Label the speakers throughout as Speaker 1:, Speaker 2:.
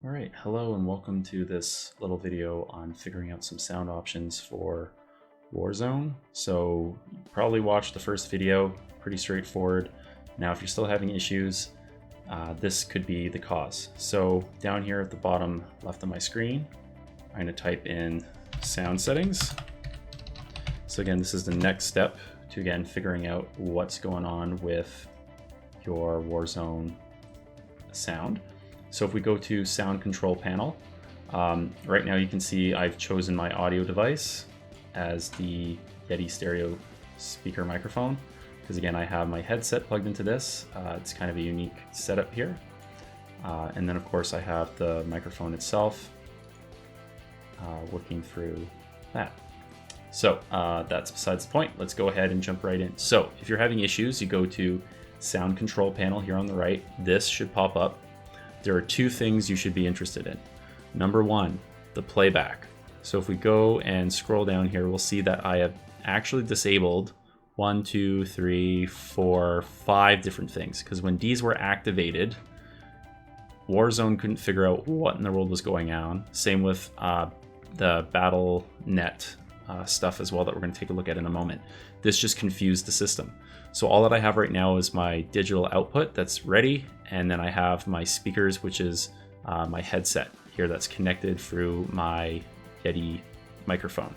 Speaker 1: All right, hello and welcome to this little video on figuring out some sound options for Warzone. So you probably watched the first video, pretty straightforward. Now if you're still having issues, this could be the cause. So down here at the bottom left of my screen, I'm gonna type in sound settings. So again, this is the next step to again figuring out what's going on with your Warzone sound. So if we go to sound control panel, right now you can see I've chosen my audio device as the Yeti stereo speaker microphone, because again I have my headset plugged into this. It's kind of a unique setup here. And then of course I have the microphone itself working through that. So that's besides the point. Let's go ahead and jump right in. So if you're having issues, you go to sound control panel here on the right. This should pop up. There are two things you should be interested in. Number one, the playback. So if we go and scroll down here, we'll see that I have actually disabled 5 different things, because when these were activated, Warzone couldn't figure out what in the world was going on. Same with the Battlenet stuff as well that we're going to take a look at in a moment. This just confused the system. So all that I have right now is my digital output that's ready, and then I have my speakers, which is my headset here that's connected through my Yeti microphone.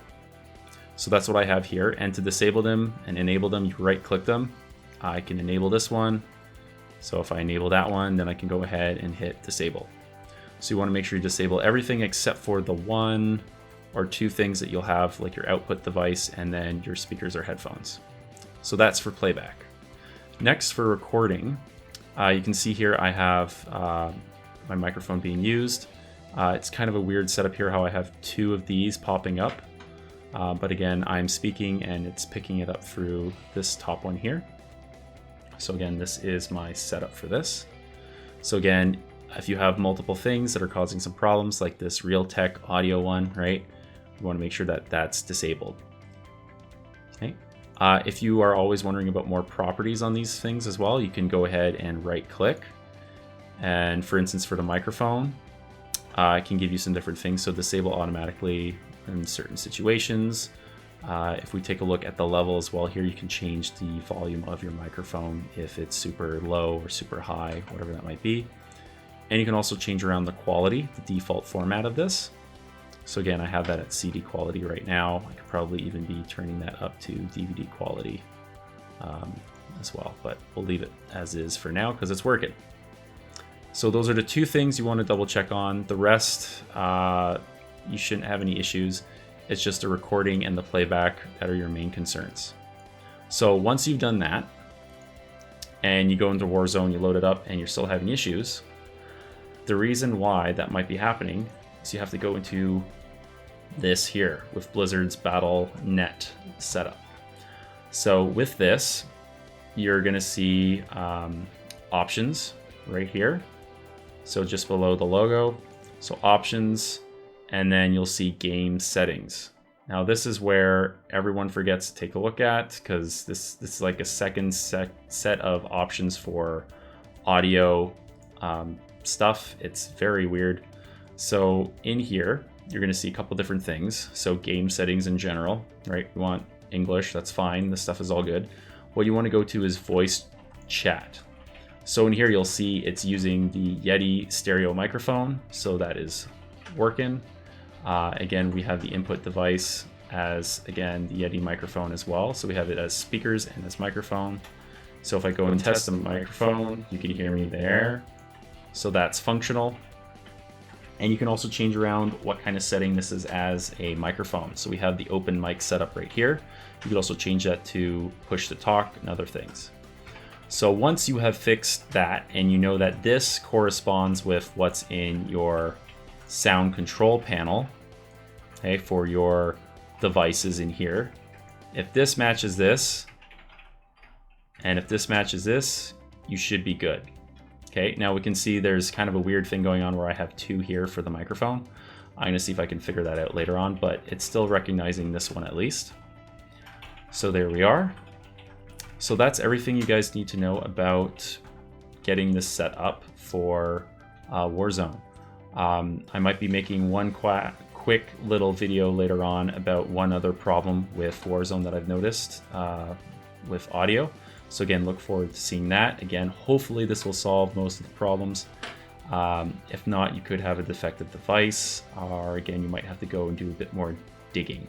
Speaker 1: So that's what I have here. And to disable them and enable them, you right click them. I can enable this one. So if I enable that one, then I can go ahead and hit disable. So you want to make sure you disable everything except for the one or two things that you'll have, like your output device and then your speakers or headphones. So that's for playback. Next, for recording, you can see here I have my microphone being used. It's kind of a weird setup here how I have two of these popping up. But again, I'm speaking and it's picking it up through this top one here. So again, this is my setup for this. So again, if you have multiple things that are causing some problems, like this Realtek audio one, right? You want to make sure that that's disabled. Okay. If you are always wondering about more properties on these things as well, you can go ahead and right click. And for instance, for the microphone, it can give you some different things. So disable automatically in certain situations. If we take a look at the level as well here, you can change the volume of your microphone if it's super low or super high, whatever that might be. And you can also change around the quality, the default format of this. So again, I have that at CD quality right now. I could probably even be turning that up to DVD quality as well, but we'll leave it as is for now because it's working. So those are the two things you want to double check on. The rest, you shouldn't have any issues. It's just the recording and the playback that are your main concerns. So once you've done that and you go into Warzone, you load it up and you're still having issues, the reason why that might be happening is you have to go into this here with Blizzard's Battlenet setup. So with this, you're going to see options right here. So just below the logo, so options, and then you'll see game settings. Now this is where everyone forgets to take a look at, because this is like a second set of options for audio stuff. It's very weird. So in here, you're going to see a couple different things. So game settings in general, right? You want English, that's fine. This stuff is all good. What you want to go to is voice chat. So in here, you'll see it's using the Yeti stereo microphone. So that is working. Again, we have the input device as, again, the Yeti microphone as well. So we have it as speakers and as microphone. So if I go and test the microphone, you can hear me there. So that's functional. And you can also change around what kind of setting this is as a microphone. So we have the open mic setup right here. You could also change that to push to talk and other things. So once you have fixed that and you know that this corresponds with what's in your sound control panel, okay, for your devices in here, if this matches this, and if this matches this, you should be good. Okay, now we can see there's kind of a weird thing going on where I have two here for the microphone. I'm gonna see if I can figure that out later on, but it's still recognizing this one at least. So there we are. So that's everything you guys need to know about getting this set up for Warzone. I might be making one quick little video later on about one other problem with Warzone that I've noticed with audio. So again, look forward to seeing that. Again, hopefully this will solve most of the problems. If not, you could have a defective device, or again, you might have to go and do a bit more digging.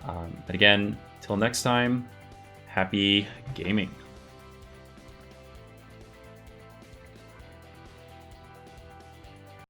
Speaker 1: But again, till next time, happy gaming.